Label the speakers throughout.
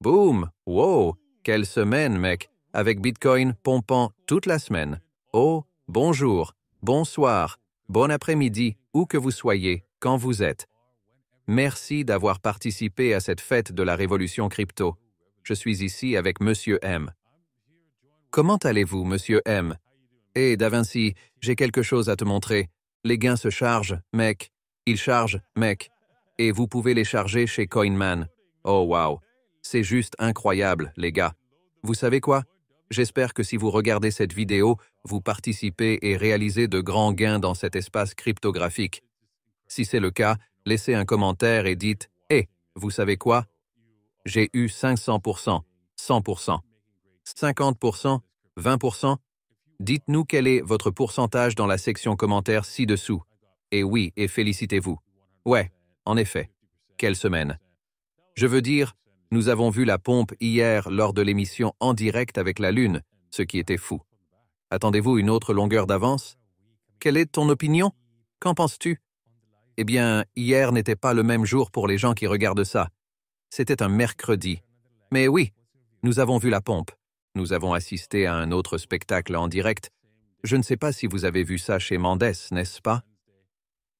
Speaker 1: Boum! Wow! Quelle semaine, mec! Avec Bitcoin pompant toute la semaine. Oh, bonjour, bonsoir, bon après-midi, où que vous soyez, quand vous êtes. Merci d'avoir participé à cette fête de la révolution crypto. Je suis ici avec Monsieur M. Comment allez-vous, Monsieur M? Eh, Da Vinci, j'ai quelque chose à te montrer. Les gains se chargent, mec. Ils chargent, mec. Et vous pouvez les charger chez Coinman. Oh, wow. C'est juste incroyable, les gars. Vous savez quoi? J'espère que si vous regardez cette vidéo, vous participez et réalisez de grands gains dans cet espace cryptographique. Si c'est le cas, laissez un commentaire et dites « Eh, vous savez quoi? J'ai eu 500%, 100%, 50%, 20%. Dites-nous quel est votre pourcentage dans la section commentaires ci-dessous. Et oui, et félicitez-vous. Ouais, en effet. Quelle semaine. Je veux dire, nous avons vu la pompe hier lors de l'émission en direct avec la Lune, ce qui était fou. Attendez-vous une autre longueur d'avance? Quelle est ton opinion? Qu'en penses-tu? Eh bien, hier n'était pas le même jour pour les gens qui regardent ça. C'était un mercredi. Mais oui, nous avons vu la pompe. Nous avons assisté à un autre spectacle en direct. Je ne sais pas si vous avez vu ça chez Mendes, n'est-ce pas?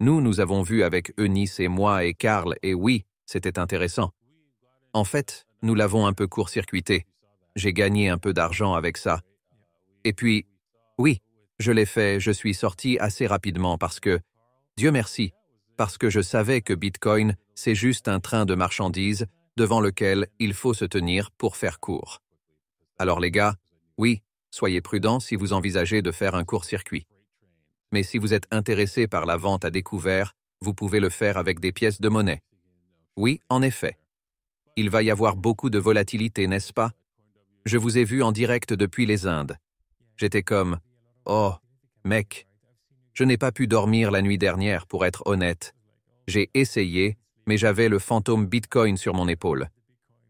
Speaker 1: Nous avons vu avec Eunice et moi et Karl, et oui, c'était intéressant. En fait, nous l'avons un peu court-circuité. J'ai gagné un peu d'argent avec ça. Et puis, oui, je l'ai fait, je suis sorti assez rapidement parce que, Dieu merci, parce que je savais que Bitcoin, c'est juste un train de marchandises devant lequel il faut se tenir pour faire court. Alors les gars, oui, soyez prudents si vous envisagez de faire un court-circuit. Mais si vous êtes intéressé par la vente à découvert, vous pouvez le faire avec des pièces de monnaie. Oui, en effet. Il va y avoir beaucoup de volatilité, n'est-ce pas? Je vous ai vu en direct depuis les Indes. J'étais comme « Oh, mec, je n'ai pas pu dormir la nuit dernière pour être honnête. J'ai essayé, mais j'avais le fantôme Bitcoin sur mon épaule.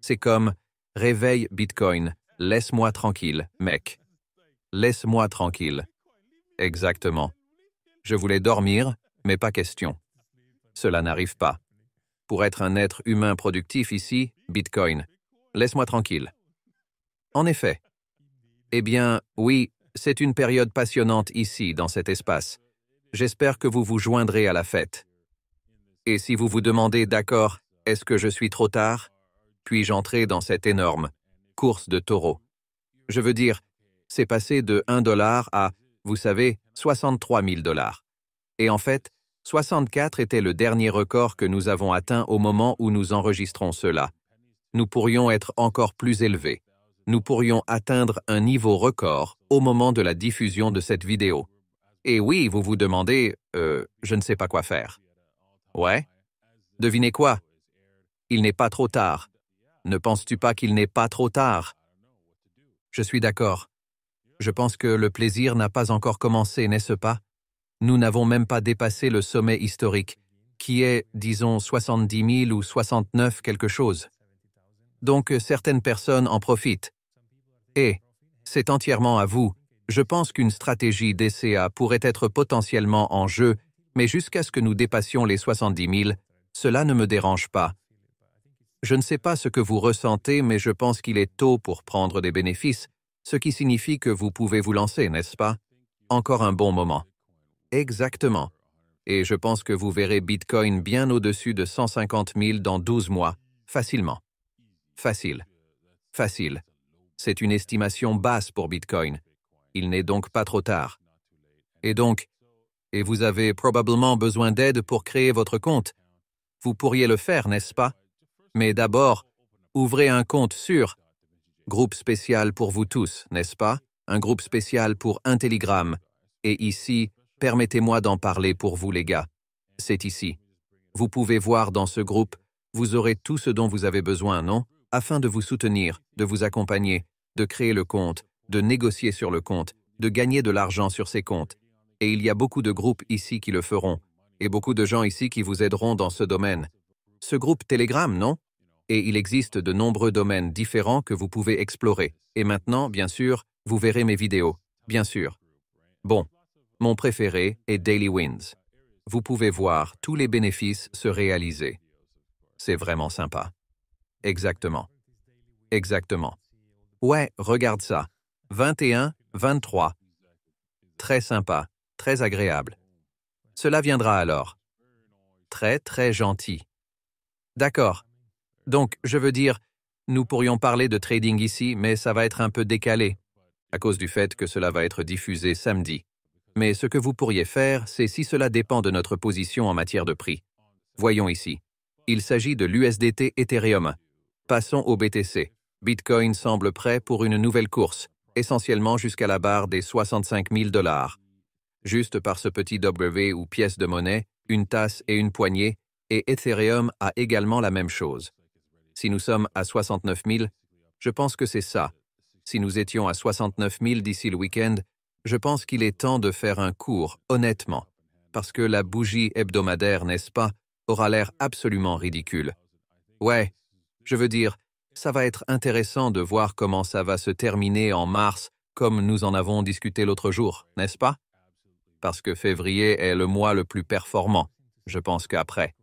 Speaker 1: C'est comme « Réveille Bitcoin, laisse-moi tranquille, mec. Laisse-moi tranquille. » Exactement. Je voulais dormir, mais pas question. Cela n'arrive pas. Pour être un être humain productif ici, Bitcoin. Laisse-moi tranquille. En effet. Eh bien, oui, c'est une période passionnante ici, dans cet espace. J'espère que vous vous joindrez à la fête. Et si vous vous demandez, d'accord, est-ce que je suis trop tard? Puis-je entrer dans cette énorme course de taureaux? Je veux dire, c'est passé de 1 dollar à, vous savez, 63 000 $. Et en fait, 64 était le dernier record que nous avons atteint au moment où nous enregistrons cela. Nous pourrions être encore plus élevés. Nous pourrions atteindre un niveau record au moment de la diffusion de cette vidéo. Et oui, vous vous demandez, je ne sais pas quoi faire. Ouais? Devinez quoi? Il n'est pas trop tard. Ne penses-tu pas qu'il n'est pas trop tard? Je suis d'accord. Je pense que le plaisir n'a pas encore commencé, n'est-ce pas? Nous n'avons même pas dépassé le sommet historique, qui est, disons, 70 000 ou 69 quelque chose. Donc certaines personnes en profitent. Et, c'est entièrement à vous, je pense qu'une stratégie DCA pourrait être potentiellement en jeu, mais jusqu'à ce que nous dépassions les 70 000, cela ne me dérange pas. Je ne sais pas ce que vous ressentez, mais je pense qu'il est tôt pour prendre des bénéfices, ce qui signifie que vous pouvez vous lancer, n'est-ce pas? Encore un bon moment. Exactement. Et je pense que vous verrez Bitcoin bien au-dessus de 150 000 dans 12 mois, facilement. Facile. Facile. C'est une estimation basse pour Bitcoin. Il n'est donc pas trop tard. Et vous avez probablement besoin d'aide pour créer votre compte. Vous pourriez le faire, n'est-ce pas? Mais d'abord, ouvrez un compte sur groupe spécial pour vous tous, n'est-ce pas? Un groupe spécial pour un Telegram. Et ici, permettez-moi d'en parler pour vous les gars. C'est ici. Vous pouvez voir dans ce groupe, vous aurez tout ce dont vous avez besoin, non? Afin de vous soutenir, de vous accompagner, de créer le compte, de négocier sur le compte, de gagner de l'argent sur ces comptes. Et il y a beaucoup de groupes ici qui le feront, et beaucoup de gens ici qui vous aideront dans ce domaine. Ce groupe Telegram, non? Et il existe de nombreux domaines différents que vous pouvez explorer. Et maintenant, bien sûr, vous verrez mes vidéos. Bien sûr. Bon, mon préféré est Daily Wins. Vous pouvez voir tous les bénéfices se réaliser. C'est vraiment sympa. Exactement. Exactement. Ouais, regarde ça. 21, 23. Très sympa, très agréable. Cela viendra alors. Très, très gentil. D'accord. Donc, je veux dire, nous pourrions parler de trading ici, mais ça va être un peu décalé, à cause du fait que cela va être diffusé samedi. Mais ce que vous pourriez faire, c'est si cela dépend de notre position en matière de prix. Voyons ici. Il s'agit de l'USDT Ethereum. Passons au BTC. Bitcoin semble prêt pour une nouvelle course, essentiellement jusqu'à la barre des 65 000 $. Juste par ce petit W ou pièce de monnaie, une tasse et une poignée, et Ethereum a également la même chose. Si nous sommes à 69 000, je pense que c'est ça. Si nous étions à 69 000 d'ici le week-end, je pense qu'il est temps de faire un cours, honnêtement, parce que la bougie hebdomadaire, n'est-ce pas, aura l'air absolument ridicule. Ouais, je veux dire, ça va être intéressant de voir comment ça va se terminer en mars, comme nous en avons discuté l'autre jour, n'est-ce pas? Parce que février est le mois le plus performant, je pense qu'après.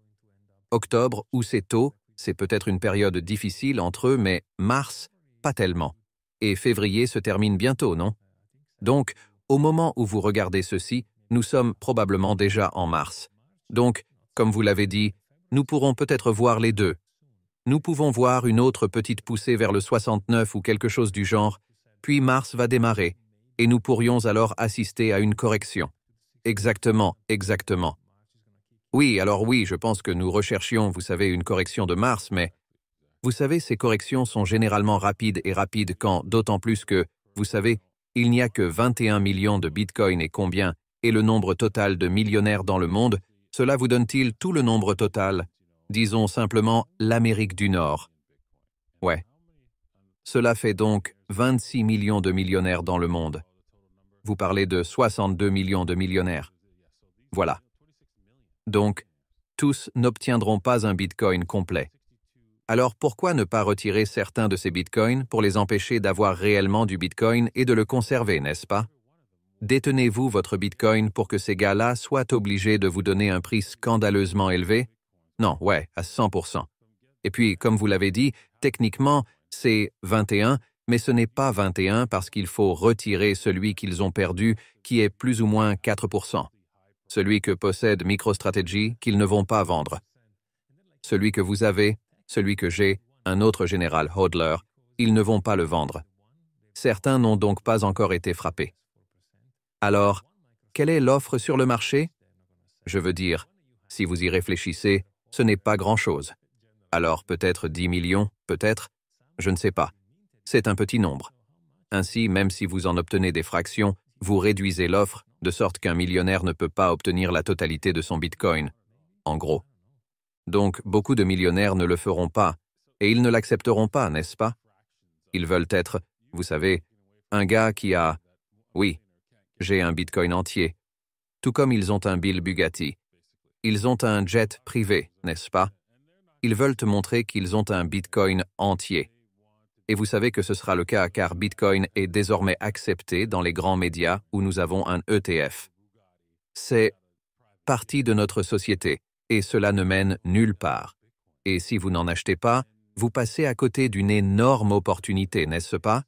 Speaker 1: Octobre, où c'est tôt, c'est peut-être une période difficile entre eux, mais mars, pas tellement. Et février se termine bientôt, non? Donc, au moment où vous regardez ceci, nous sommes probablement déjà en mars. Donc, comme vous l'avez dit, nous pourrons peut-être voir les deux. Nous pouvons voir une autre petite poussée vers le 69 ou quelque chose du genre, puis mars va démarrer, et nous pourrions alors assister à une correction. Exactement, exactement. Oui, alors oui, je pense que nous recherchions, vous savez, une correction de mars, mais vous savez, ces corrections sont généralement rapides quand, d'autant plus que, vous savez, il n'y a que 21 millions de bitcoins et combien, et le nombre total de millionnaires dans le monde, cela vous donne-t-il tout le nombre total? Disons simplement l'Amérique du Nord. Ouais. Cela fait donc 26 millions de millionnaires dans le monde. Vous parlez de 62 millions de millionnaires. Voilà. Donc, tous n'obtiendront pas un bitcoin complet. Alors pourquoi ne pas retirer certains de ces bitcoins pour les empêcher d'avoir réellement du bitcoin et de le conserver, n'est-ce pas? Détenez-vous votre bitcoin pour que ces gars-là soient obligés de vous donner un prix scandaleusement élevé? Non, ouais, à 100%. Et puis, comme vous l'avez dit, techniquement, c'est 21, mais ce n'est pas 21 parce qu'il faut retirer celui qu'ils ont perdu, qui est plus ou moins 4%. Celui que possède MicroStrategy, qu'ils ne vont pas vendre. Celui que vous avez, celui que j'ai, un autre général Hodler, ils ne vont pas le vendre. Certains n'ont donc pas encore été frappés. Alors, quelle est l'offre sur le marché? Je veux dire, si vous y réfléchissez, ce n'est pas grand-chose. Alors peut-être 10 millions, peut-être, je ne sais pas. C'est un petit nombre. Ainsi, même si vous en obtenez des fractions, vous réduisez l'offre, de sorte qu'un millionnaire ne peut pas obtenir la totalité de son bitcoin. En gros. Donc, beaucoup de millionnaires ne le feront pas, et ils ne l'accepteront pas, n'est-ce pas? Ils veulent être, vous savez, un gars qui a... Oui, j'ai un bitcoin entier. Tout comme ils ont un Bill Bugatti. Ils ont un jet privé, n'est-ce pas? Ils veulent te montrer qu'ils ont un bitcoin entier. Et vous savez que ce sera le cas car Bitcoin est désormais accepté dans les grands médias où nous avons un ETF. C'est partie de notre société, et cela ne mène nulle part. Et si vous n'en achetez pas, vous passez à côté d'une énorme opportunité, n'est-ce pas?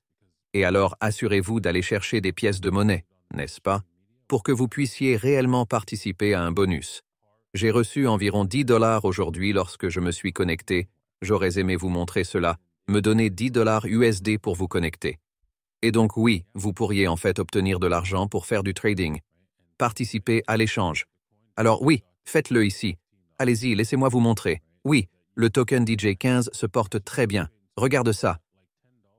Speaker 1: Et alors assurez-vous d'aller chercher des pièces de monnaie, n'est-ce pas? Pour que vous puissiez réellement participer à un bonus. J'ai reçu environ 10 $ aujourd'hui lorsque je me suis connecté. J'aurais aimé vous montrer cela. Me donner 10 $ USD pour vous connecter. Et donc oui, vous pourriez en fait obtenir de l'argent pour faire du trading. Participer à l'échange. Alors oui, faites-le ici. Allez-y, laissez-moi vous montrer. Oui, le token DJ15 se porte très bien. Regarde ça.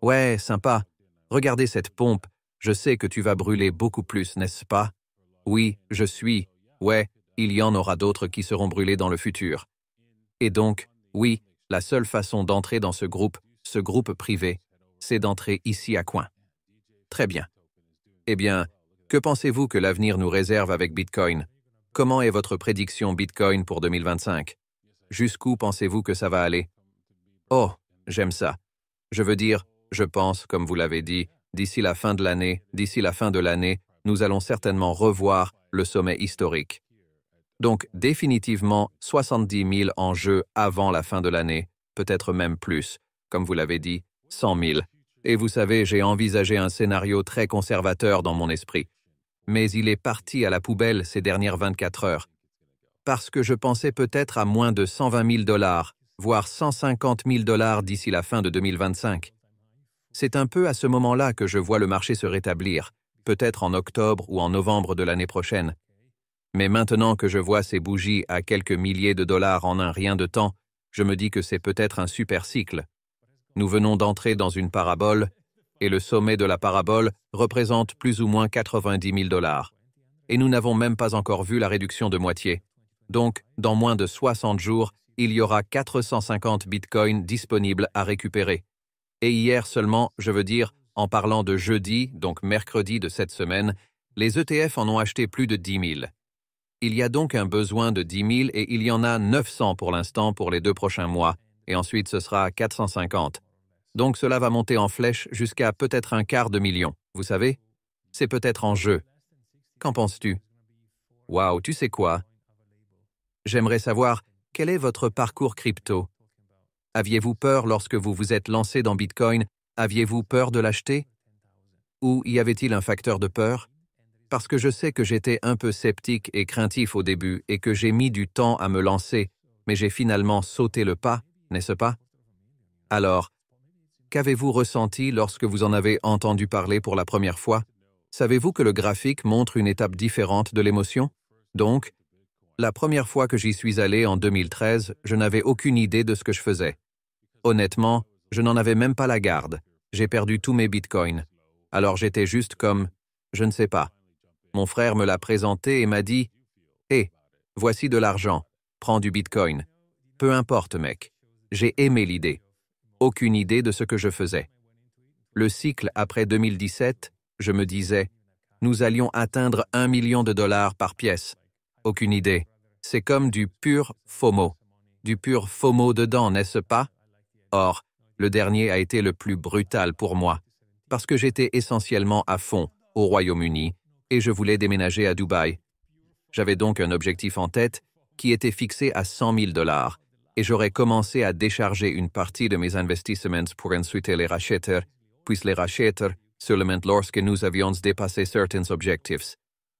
Speaker 1: Ouais, sympa. Regardez cette pompe. Je sais que tu vas brûler beaucoup plus, n'est-ce pas? Oui, je suis. Ouais, il y en aura d'autres qui seront brûlés dans le futur. Et donc, oui, la seule façon d'entrer dans ce groupe privé, c'est d'entrer ici à Coin. Très bien. Eh bien, que pensez-vous que l'avenir nous réserve avec Bitcoin? Comment est votre prédiction Bitcoin pour 2025? Jusqu'où pensez-vous que ça va aller? Oh, j'aime ça. Je veux dire, je pense, comme vous l'avez dit, d'ici la fin de l'année, nous allons certainement revoir le sommet historique. Donc, définitivement, 70 000 en jeu avant la fin de l'année, peut-être même plus. Comme vous l'avez dit, 100 000. Et vous savez, j'ai envisagé un scénario très conservateur dans mon esprit. Mais il est parti à la poubelle ces dernières 24 heures. Parce que je pensais peut-être à moins de 120 000 $, voire 150 000 $ d'ici la fin de 2025. C'est un peu à ce moment-là que je vois le marché se rétablir, peut-être en octobre ou en novembre de l'année prochaine. Mais maintenant que je vois ces bougies à quelques milliers de dollars en un rien de temps, je me dis que c'est peut-être un super cycle. Nous venons d'entrer dans une parabole, et le sommet de la parabole représente plus ou moins 90 000 $. Et nous n'avons même pas encore vu la réduction de moitié. Donc, dans moins de 60 jours, il y aura 450 bitcoins disponibles à récupérer. Et hier seulement, je veux dire, en parlant de jeudi, donc mercredi de cette semaine, les ETF en ont acheté plus de 10 000. Il y a donc un besoin de 10 000 et il y en a 900 pour l'instant pour les 2 prochains mois, et ensuite ce sera 450. Donc cela va monter en flèche jusqu'à peut-être un quart de million, vous savez? C'est peut-être en jeu. Qu'en penses-tu? Waouh, tu sais quoi? J'aimerais savoir, quel est votre parcours crypto? Aviez-vous peur lorsque vous vous êtes lancé dans Bitcoin? Aviez-vous peur de l'acheter? Ou y avait-il un facteur de peur? Parce que je sais que j'étais un peu sceptique et craintif au début et que j'ai mis du temps à me lancer, mais j'ai finalement sauté le pas, n'est-ce pas? Alors, qu'avez-vous ressenti lorsque vous en avez entendu parler pour la première fois? Savez-vous que le graphique montre une étape différente de l'émotion? Donc, la première fois que j'y suis allé en 2013, je n'avais aucune idée de ce que je faisais. Honnêtement, je n'en avais même pas la garde. J'ai perdu tous mes bitcoins. Alors j'étais juste comme, je ne sais pas. Mon frère me l'a présenté et m'a dit, « Hé, voici de l'argent, prends du bitcoin. » Peu importe, mec. J'ai aimé l'idée. Aucune idée de ce que je faisais. Le cycle après 2017, je me disais, nous allions atteindre 1 million de dollars par pièce. Aucune idée. C'est comme du pur FOMO. Du pur FOMO dedans, n'est-ce pas? Or, le dernier a été le plus brutal pour moi, parce que j'étais essentiellement à fond au Royaume-Uni et je voulais déménager à Dubaï. J'avais donc un objectif en tête qui était fixé à 100 000 $, et j'aurais commencé à décharger une partie de mes investissements pour ensuite les racheter, puis les racheter seulement lorsque nous avions dépassé certains objectifs.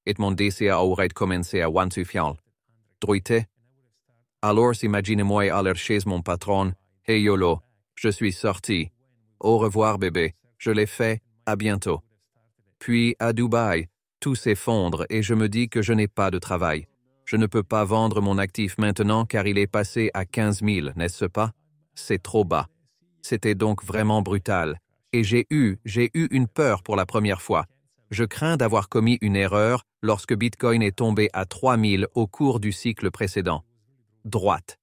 Speaker 1: Et mon désir aurait commencé à wansufial. Druite? Alors imaginez-moi aller chez mon patron, « Hey YOLO, je suis sorti. Au revoir bébé, je l'ai fait, à bientôt. » Puis à Dubaï, tout s'effondre et je me dis que je n'ai pas de travail. Je ne peux pas vendre mon actif maintenant car il est passé à 15 000, n'est-ce pas? C'est trop bas. C'était donc vraiment brutal. Et j'ai eu une peur pour la première fois. Je crains d'avoir commis une erreur lorsque Bitcoin est tombé à 3 000 au cours du cycle précédent. Droite.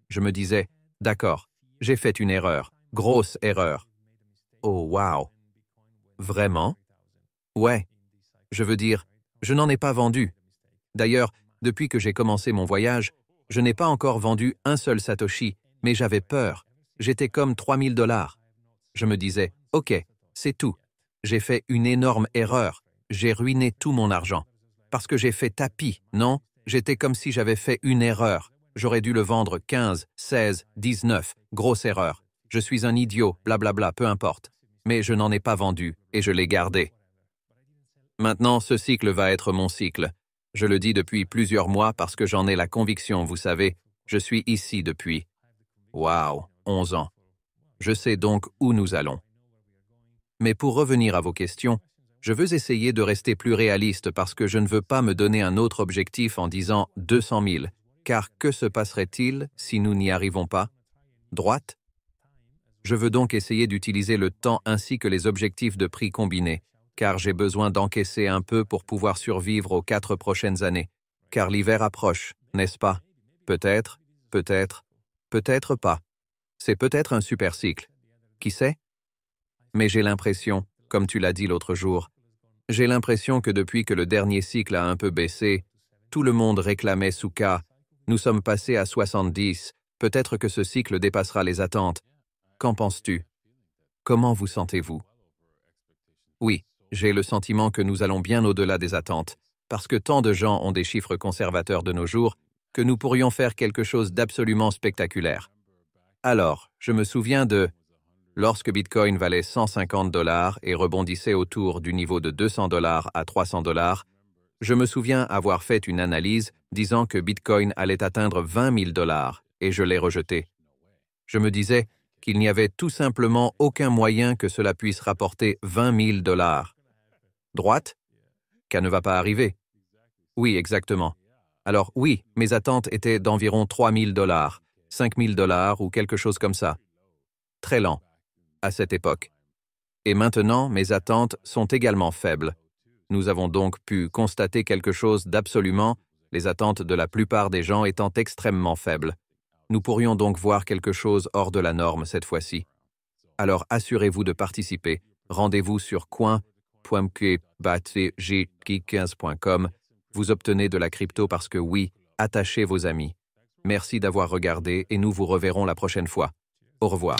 Speaker 1: Je me disais, d'accord, j'ai fait une erreur, grosse erreur. Oh wow. Vraiment? Ouais. Je veux dire, je n'en ai pas vendu. D'ailleurs, depuis que j'ai commencé mon voyage, je n'ai pas encore vendu un seul Satoshi, mais j'avais peur. J'étais comme 3 000 $. Je me disais, ok, c'est tout. J'ai fait une énorme erreur. J'ai ruiné tout mon argent. Parce que j'ai fait tapis, non? J'étais comme si j'avais fait une erreur. J'aurais dû le vendre 15, 16, 19. Grosse erreur. Je suis un idiot, blablabla, peu importe. Mais je n'en ai pas vendu et je l'ai gardé. Maintenant, ce cycle va être mon cycle. Je le dis depuis plusieurs mois parce que j'en ai la conviction, vous savez. Je suis ici depuis, waouh, 11 ans. Je sais donc où nous allons. Mais pour revenir à vos questions, je veux essayer de rester plus réaliste parce que je ne veux pas me donner un autre objectif en disant 200 000, car que se passerait-il si nous n'y arrivons pas? Droite? Je veux donc essayer d'utiliser le temps ainsi que les objectifs de prix combinés, car j'ai besoin d'encaisser un peu pour pouvoir survivre aux 4 prochaines années, car l'hiver approche, n'est-ce pas? Peut-être, peut-être, peut-être pas. C'est peut-être un super cycle. Qui sait? Mais j'ai l'impression, comme tu l'as dit l'autre jour, j'ai l'impression que depuis que le dernier cycle a un peu baissé, tout le monde réclamait Souka, nous sommes passés à 70, peut-être que ce cycle dépassera les attentes. Qu'en penses-tu? Comment vous sentez-vous? Oui, j'ai le sentiment que nous allons bien au-delà des attentes, parce que tant de gens ont des chiffres conservateurs de nos jours, que nous pourrions faire quelque chose d'absolument spectaculaire. Alors, je me souviens de Lorsque Bitcoin valait 150 $ et rebondissait autour du niveau de 200 $ à 300 $, je me souviens avoir fait une analyse disant que Bitcoin allait atteindre 20 000 $ et je l'ai rejeté. Je me disais qu'il n'y avait tout simplement aucun moyen que cela puisse rapporter 20 000 $. Droite? Qu'elle ne va pas arriver. Oui, exactement. Alors oui, mes attentes étaient d'environ 3 000 $, 5 000 $ ou quelque chose comme ça. Très lent, à cette époque. Et maintenant, mes attentes sont également faibles. Nous avons donc pu constater quelque chose d'absolument, les attentes de la plupart des gens étant extrêmement faibles. Nous pourrions donc voir quelque chose hors de la norme cette fois-ci. Alors assurez-vous de participer. Rendez-vous sur coin.j15.com. Vous obtenez de la crypto parce que oui, attachez vos amis. Merci d'avoir regardé et nous vous reverrons la prochaine fois. Au revoir.